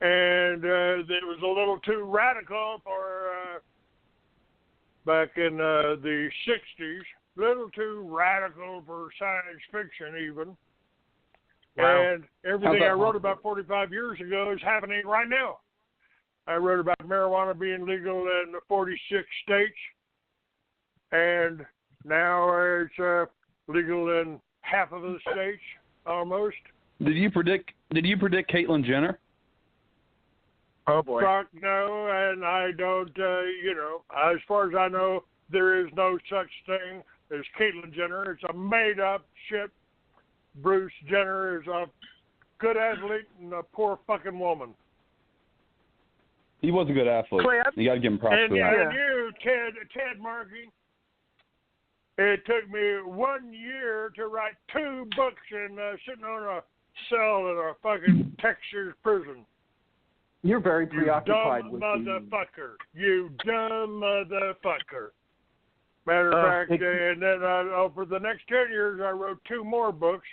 and it was a little too radical for back in the 60s, a little too radical for science fiction even. Wow. And everything I wrote about 45 years ago is happening right now. I wrote about marijuana being legal in 46 states, and now it's legal in half of the states almost. Did you predict Caitlyn Jenner? Oh boy. Fuck no, and I don't. As far as I know, there is no such thing as Caitlyn Jenner. It's a made-up shit. Bruce Jenner is a good athlete and a poor fucking woman. He was a good athlete. Clay, You got to give him props for that. And you, Ted Markey, it took me 1 year to write 2 books and sitting on a cell in a fucking Texas prison. You're very preoccupied You with dumb motherfucker. You dumb motherfucker. Matter of fact, and then for the next 10 years, I wrote 2 more books.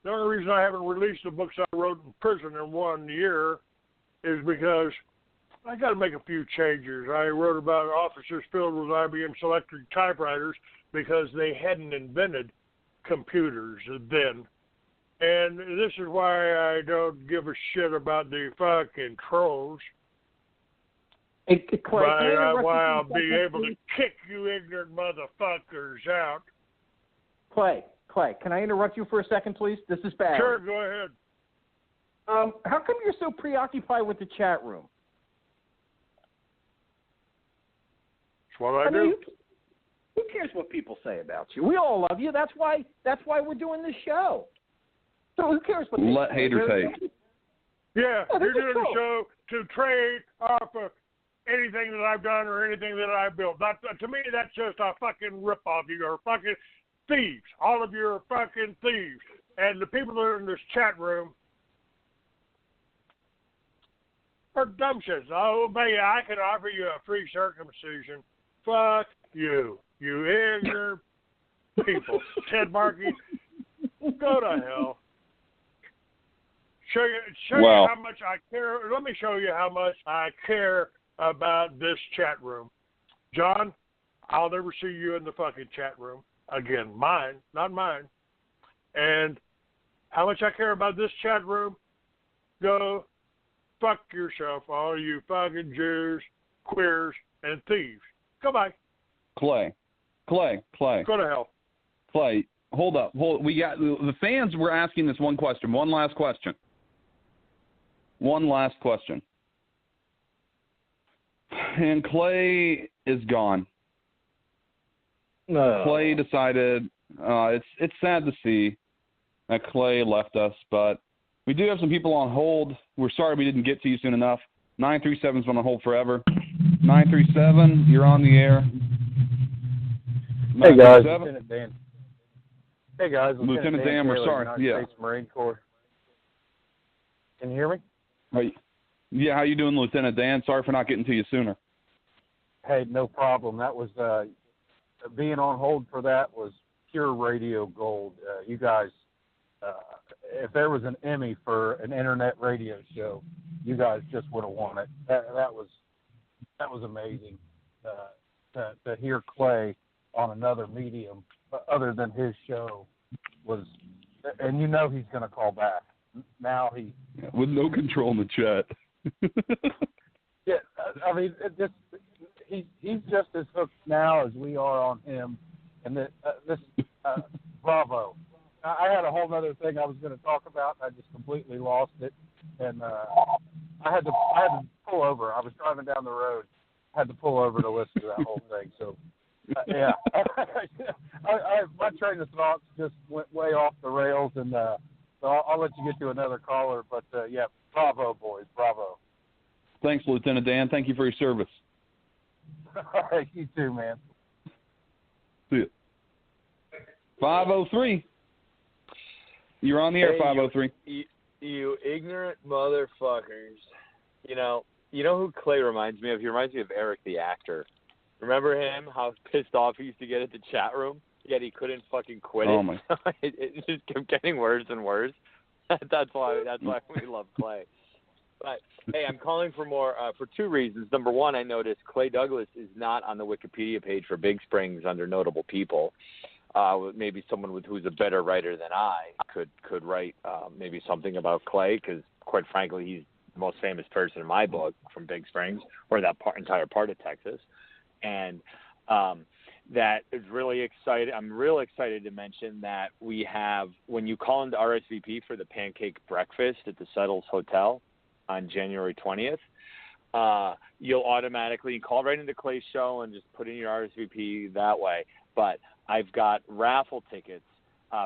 The only reason I haven't released the books I wrote in prison in 1 year is because I got to make a few changes. I wrote about officers filled with IBM Selectric typewriters because they hadn't invented computers then. And this is why I don't give a shit about the fucking trolls. Hey, Clay, Why I'll be able to kick you ignorant motherfuckers out. Clay, can I interrupt you for a second, please? This is bad. Sure, go ahead. How come you're so preoccupied with the chat room? That's what I do. Who cares what people say about you? We all love you. That's why we're doing this show. So who cares what they Let say? haters hate. Yeah, you're doing the show to trade off of anything that I've done or anything that I've built. To me, that's just a fucking ripoff. You're fucking thieves. All of you are fucking thieves. And the people that are in this chat room are dumb shits. Oh, baby, I can offer you a free circumcision. Fuck you. You ignorant people. Ted Markey, go to hell. Show you how much I care. Let me show you how much I care about this chat room. John, I'll never see you in the fucking chat room again. Mine, not mine. And how much I care about this chat room, go fuck yourself, all you fucking Jews, queers, and thieves. Goodbye. Clay. Go to hell. Clay, hold up. We got the fans were asking this one question. One last question. And Clay is gone. No. Clay decided it's sad to see that Clay left us, but we do have some people on hold. We're sorry we didn't get to you soon enough. 937's been on hold forever. 937, you're on the air. Hey guys, Lieutenant Dan. Hey guys, Lieutenant Dan, we're sorry. United States Marine Corps. Can you hear me? Right. Yeah, how you doing, Lieutenant Dan? Sorry for not getting to you sooner. Hey, no problem. That was being on hold for that was pure radio gold. You guys, if there was an Emmy for an internet radio show, you guys just would have won it. That was amazing to hear Clay on another medium other than his show was, and you know he's going to call back. Now with no control in the chat. Yeah, I mean, he's just as hooked now as we are on him, and this bravo. I had a whole other thing I was going to talk about, and I just completely lost it, and I had to pull over. I was driving down the road, I had to pull over to listen to that whole thing. So, yeah, my train of thoughts just went way off the rails, and so I'll let you get to another caller. But yeah, bravo, boys, bravo. Thanks, Lieutenant Dan. Thank you for your service. All right, you too, man. See you. 503. You're on the air, 503. You ignorant motherfuckers. You know who Clay reminds me of? He reminds me of Eric the actor. Remember him? How pissed off he used to get at the chat room, yet he couldn't fucking quit it. My. It just kept getting worse and worse. That's why we love Clay. But hey, I'm calling for more for two reasons. Number one, I noticed Clay Douglas is not on the Wikipedia page for Big Springs under notable people. Maybe someone who's a better writer than I could write maybe something about Clay, because quite frankly, he's the most famous person in my book from Big Springs, or that entire part of Texas. And that is really exciting. I'm real excited to mention that we have, when you call into RSVP for the pancake breakfast at the Settles Hotel on January 20th, you'll automatically call right into Clay's show and just put in your RSVP that way. But I've got raffle tickets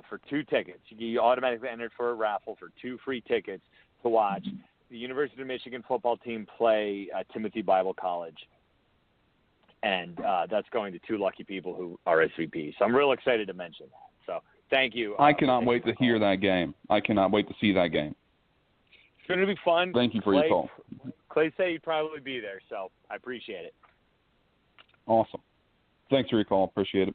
for 2 tickets. You automatically entered for a raffle for 2 free tickets to watch the University of Michigan football team play Timothy Bible College. And that's going to 2 lucky people who RSVP. So I'm real excited to mention that. So thank you. I cannot wait to hear that game. I cannot wait to see that game. It's going to be fun. Thank you for your call. Clay said he'd probably be there, so I appreciate it. Awesome. Thanks for your call. Appreciate it.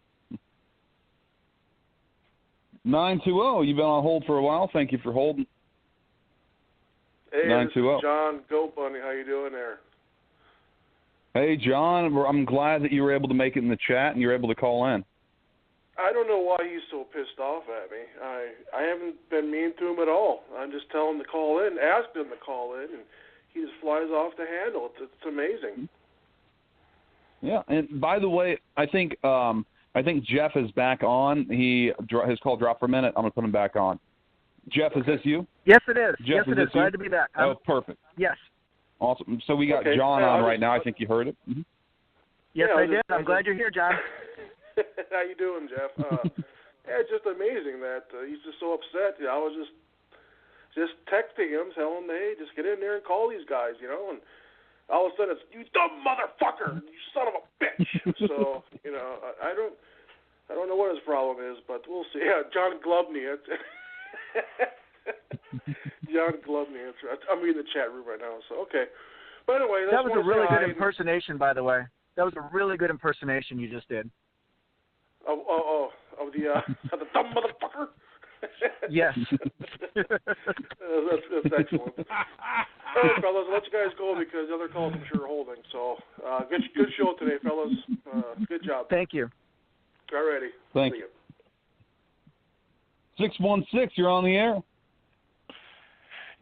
920, you've been on hold for a while. Thank you for holding. Hey, 920. This is John Goat Bunny. How you doing there? Hey, John, I'm glad that you were able to make it in the chat and you were able to call in. I don't know why he's so pissed off at me. I haven't been mean to him at all. I'm just telling him to call in, asked him to call in, and he just flies off the handle. It's amazing. Yeah, and by the way, I think Jeff is back on. His call dropped for a minute. I'm going to put him back on. Jeff, is this you? Yes, it is. Jeff, yes, it is. Glad you? to be back. Oh, perfect. Yes. Awesome. So we got Okay. John on right now. I think you heard it. Mm-hmm. Yes, Yeah, I did. I'm glad you're here, John. How you doing, Jeff? Yeah, it's just amazing that he's just so upset. I was just texting him, telling him, hey, just get in there and call these guys, and all of a sudden it's, you dumb motherfucker, you son of a bitch. So, I don't know what his problem is, but we'll see. Yeah, John Glubney. John Glubney. I'm reading the chat room right now, so okay. But anyway, that was a really good impersonation, by the way. That was a really good impersonation you just did. Of the dumb motherfucker. Yes. That's excellent. All right, fellas, I'll let you guys go because the other calls I'm sure are holding. So, good show today, fellas. Good job. Thank you. All righty. Thank you. 616, you're on the air.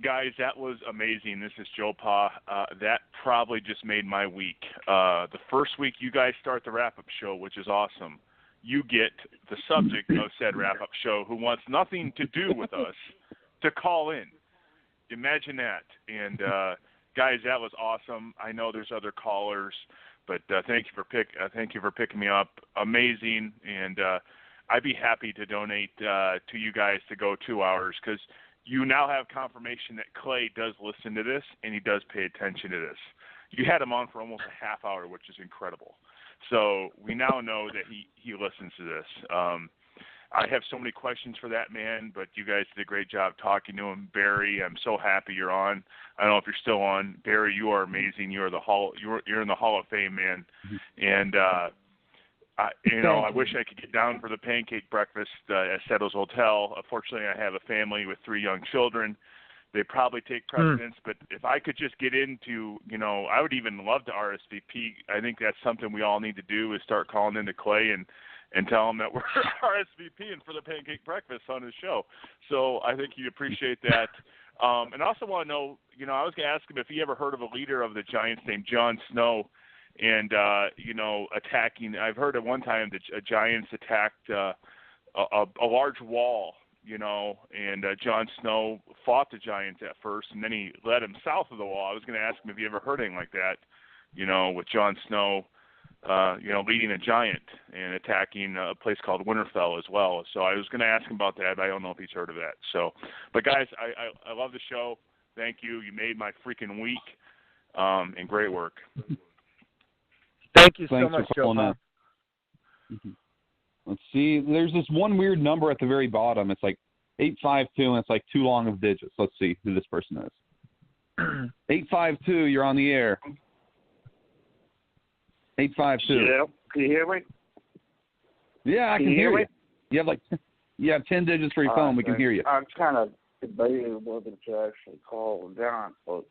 Guys, that was amazing. This is Joe Pa. That probably just made my week. The first week you guys start the wrap-up show, which is awesome. You get the subject of said wrap-up show who wants nothing to do with us to call in. Imagine that. And, guys, that was awesome. I know there's other callers, but thank you for picking me up. Amazing. And I'd be happy to donate to you guys to go 2 hours because you now have confirmation that Clay does listen to this and he does pay attention to this. You had him on for almost a half hour, which is incredible. So we now know that he listens to this. I have so many questions for that man, but you guys did a great job talking to him. Barry, I'm so happy you're on. I don't know if you're still on. Barry, you are amazing. You're in the Hall of Fame, man. And I wish I could get down for the pancake breakfast at Settles Hotel. Unfortunately, I have a family with 3 young children. They probably take precedence, but if I could just get into, I would even love to RSVP. I think that's something we all need to do is start calling into Clay and tell him that we're RSVPing for the pancake breakfast on his show. So I think he'd appreciate that. And I also want to know, I was going to ask him if he ever heard of a leader of the Giants named Jon Snow and, attacking. I've heard at one time that Giants attacked a large wall, and Jon Snow fought the Giants at first, and then he led them south of the wall. I was going to ask him if he ever heard anything like that, with Jon Snow, leading a giant and attacking a place called Winterfell as well. So I was going to ask him about that, but I don't know if he's heard of that. So, but guys, I love the show. Thank you. You made my freaking week, and great work. Thank you Thanks so much, for calling Joe. in. Let's see. There's this one weird number at the very bottom. It's like 852, and it's like 2 long of digits. Let's see who this person is. 852, you're on the air. 852. Yeah. Can you hear me? Yeah, I can hear you. You have 10 digits for your phone. We can hear you. I'm kind of debating whether to actually call John, but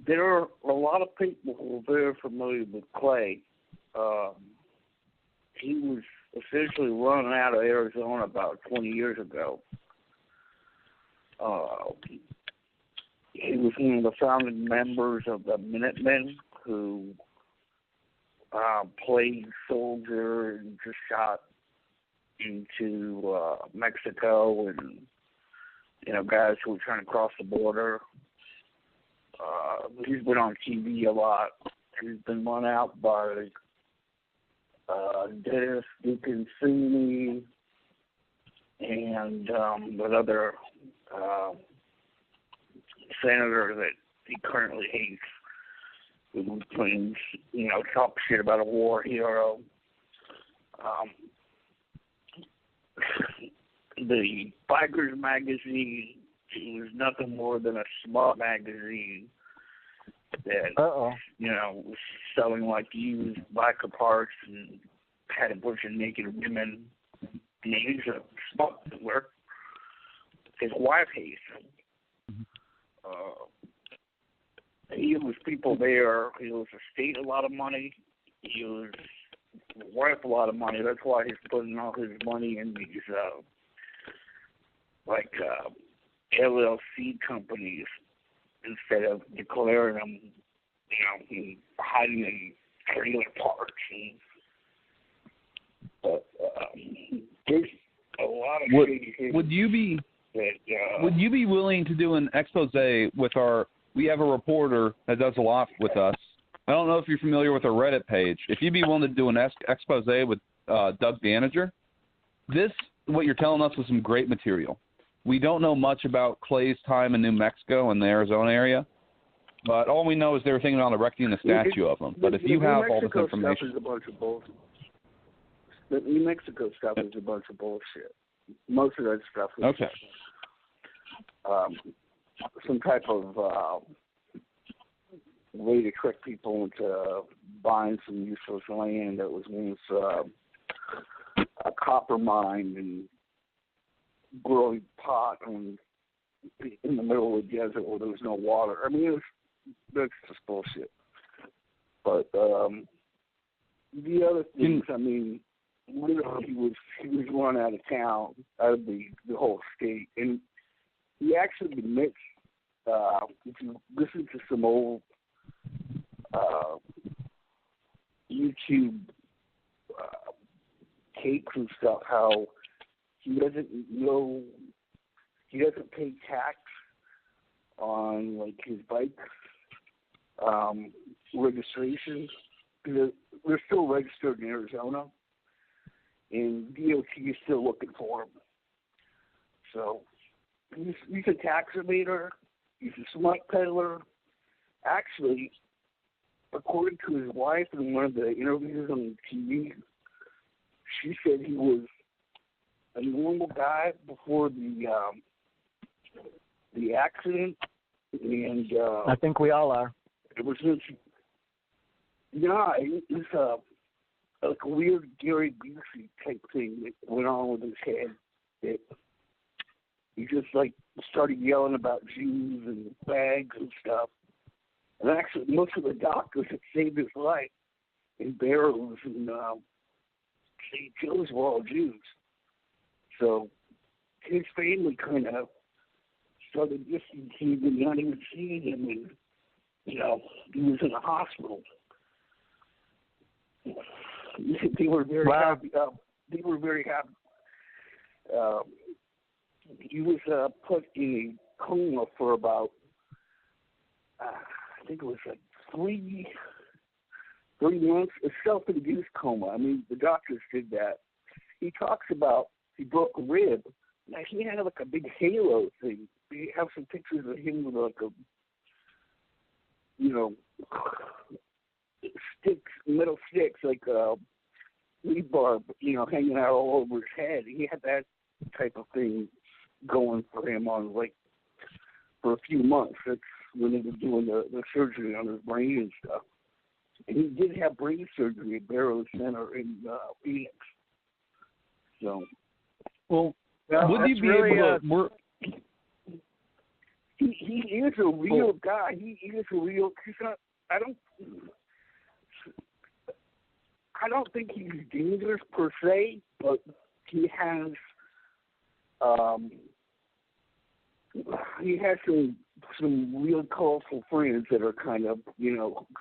There are a lot of people who are very familiar with Clay. He was officially run out of Arizona about 20 years ago. He was one of the founding members of the Minutemen who played soldier and just shot into Mexico and, guys who were trying to cross the border. He's been on TV a lot. He's been run out by Dennis DeConcini and another senator that he currently hates, who claims, talk shit about a war hero. The Bikers magazine was nothing more than a smart magazine that, was selling like used biker parts and had a bunch of naked women. And he's a smart dealer. His wife hates him. He owes people there. He owes the state a lot of money. He owes the wife a lot of money. That's why he's putting all his money in these, LLC companies instead of declaring them, and hiding in trailer parks. But there's a lot of would you be willing to do an expose with our? We have a reporter that does a lot with us. I don't know if you're familiar with our Reddit page. If you'd be willing to do an expose with Doug Danager, what you're telling us is some great material. We don't know much about Clay's time in New Mexico and the Arizona area, but all we know is they were thinking about erecting a statue of him. But if you have all this information, stuff is a bunch of bullshit. The New Mexico stuff is a bunch of bullshit. Most of that stuff is some type of way to trick people into buying some useless land that was once a copper mine and growing pot in the middle of the desert where there was no water. I mean, that's just bullshit. But the other things, literally he was run out of town, out of the whole state, and he actually admits, if you listen to some old YouTube tapes and stuff, how he doesn't pay tax on his bike registrations, because they're still registered in Arizona, and DOT is still looking for him. So he's a tax evader. He's a smart peddler. Actually, according to his wife in one of the interviews on TV, she said he was a normal guy before the accident, and I think we all are. It was just, it's a weird Gary Busey type thing that went on with his head. That he just started yelling about Jews and bags and stuff. And actually, most of the doctors that saved his life in Barrows and St. Joe's were all Jews. So his family kind of started distancing and not even seeing him, and he was in a hospital. They were very happy. They were very happy. He was put in a coma for about, I think it was 3 months, a self-induced coma. The doctors did that. He talks about he broke a rib. Now, he had a big halo thing. We have some pictures of him with metal sticks, like rebar, hanging out all over his head. He had that type of thing going for him for a few months. That's when they were doing the surgery on his brain and stuff. And he did have brain surgery at Barrows Center in Phoenix. So, would you be able to? he is a real guy. He is a real. I don't think he's dangerous per se, but he has some real colorful friends that are kind of,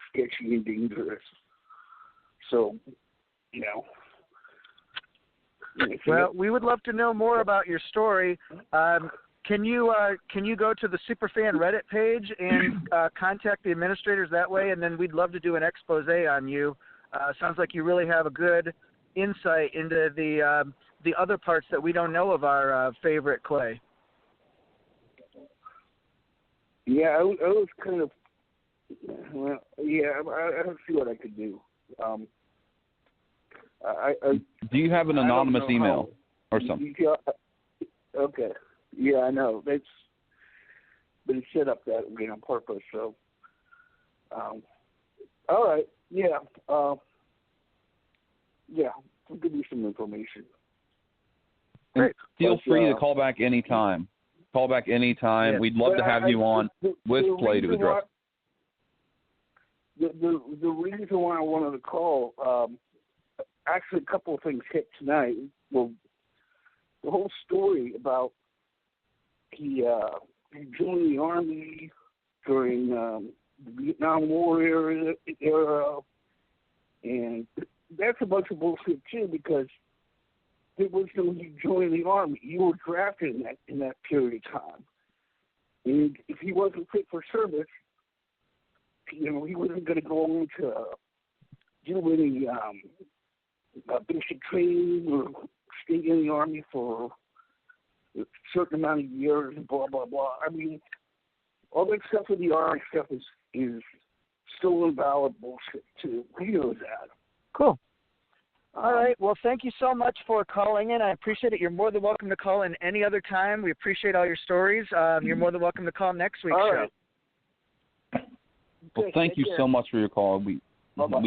sketchy and dangerous. So, Well, we would love to know more about your story. Can you go to the Superfan Reddit page and contact the administrators that way, and then we'd love to do an expose on you. Sounds like you really have a good insight into the other parts that we don't know of our favorite Clay. Yeah, I was kind of. Well, yeah, I'll see what I could do. Do you have an anonymous email or something? Okay. Yeah, I know. It's been set up that way on purpose. So, all right. Yeah. Yeah. I'll give you some information. Great. Feel free to call back anytime. Call back anytime. Yeah. We'd love to have you on with Clay to address. The reason why I wanted to call, actually, a couple of things hit tonight. Well, the whole story about he joined the Army during the Vietnam War era, and that's a bunch of bullshit too, because there was no you joined the Army. You were drafted in that period of time, and if he wasn't fit for service, he wasn't going to go on to do any basic training or stay in the Army for a certain amount of years, blah, blah, blah. I mean, all that stuff with the Army stuff is still invalid bullshit, too. He knows that. Cool. All right. Well, thank you so much for calling in. I appreciate it. You're more than welcome to call in any other time. We appreciate all your stories. You're more than welcome to call next week's show. Right. Well, thank you so much for your call. We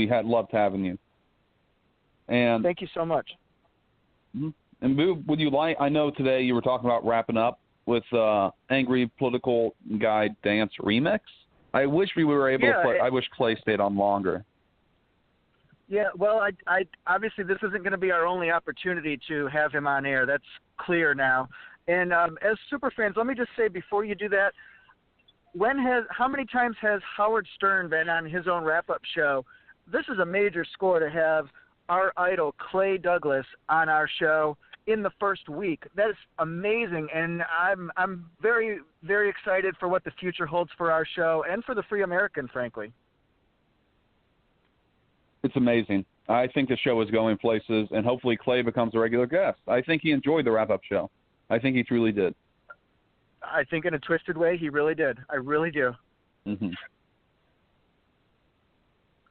had loved having you. And thank you so much. And Boob, would you like? I know today you were talking about wrapping up with Angry Political Guy Dance Remix. I wish we were able to play. I wish Clay stayed on longer. Yeah, well, I obviously this isn't going to be our only opportunity to have him on air. That's clear now. And as super fans, let me just say before you do that, how many times has Howard Stern been on his own wrap-up show? This is a major score to have our idol Clay Douglas on our show in the first week. That is amazing, and I'm very, very excited for what the future holds for our show and for the Free American, frankly. It's amazing. I think the show is going places, and hopefully Clay becomes a regular guest. I think he enjoyed the wrap-up show. I think he truly did. I think in a twisted way, he really did. I really do. Mm-hmm.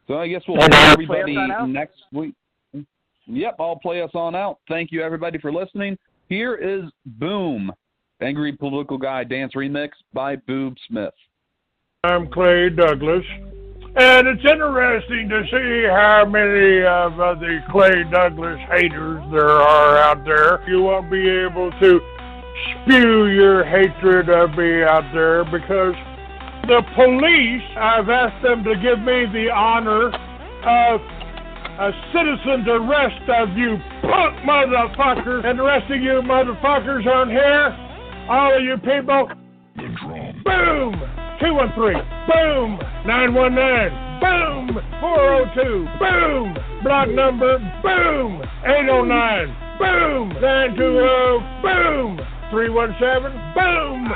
So I guess we'll see everybody next week. Yep, I'll play us on out. Thank you, everybody, for listening. Here is Boom, Angry Political Guy Dance Remix by Boob Smith. I'm Clay Douglas, and it's interesting to see how many of the Clay Douglas haters there are out there. You won't be able to spew your hatred of me out there because the police, I've asked them to give me the honor of a citizen's arrest of you punk motherfuckers, and the rest of you motherfuckers on here, all of you people, boom, 213, boom, 919, boom, 402, boom, block number, boom, 809, boom, 920, boom, 317, boom,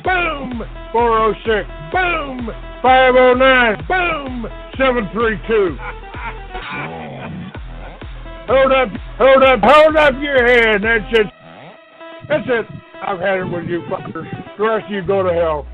boom, 406, boom, 509, boom, 732. Hold up your head. That's it. I've had it with you fuckers. The rest of you go to hell.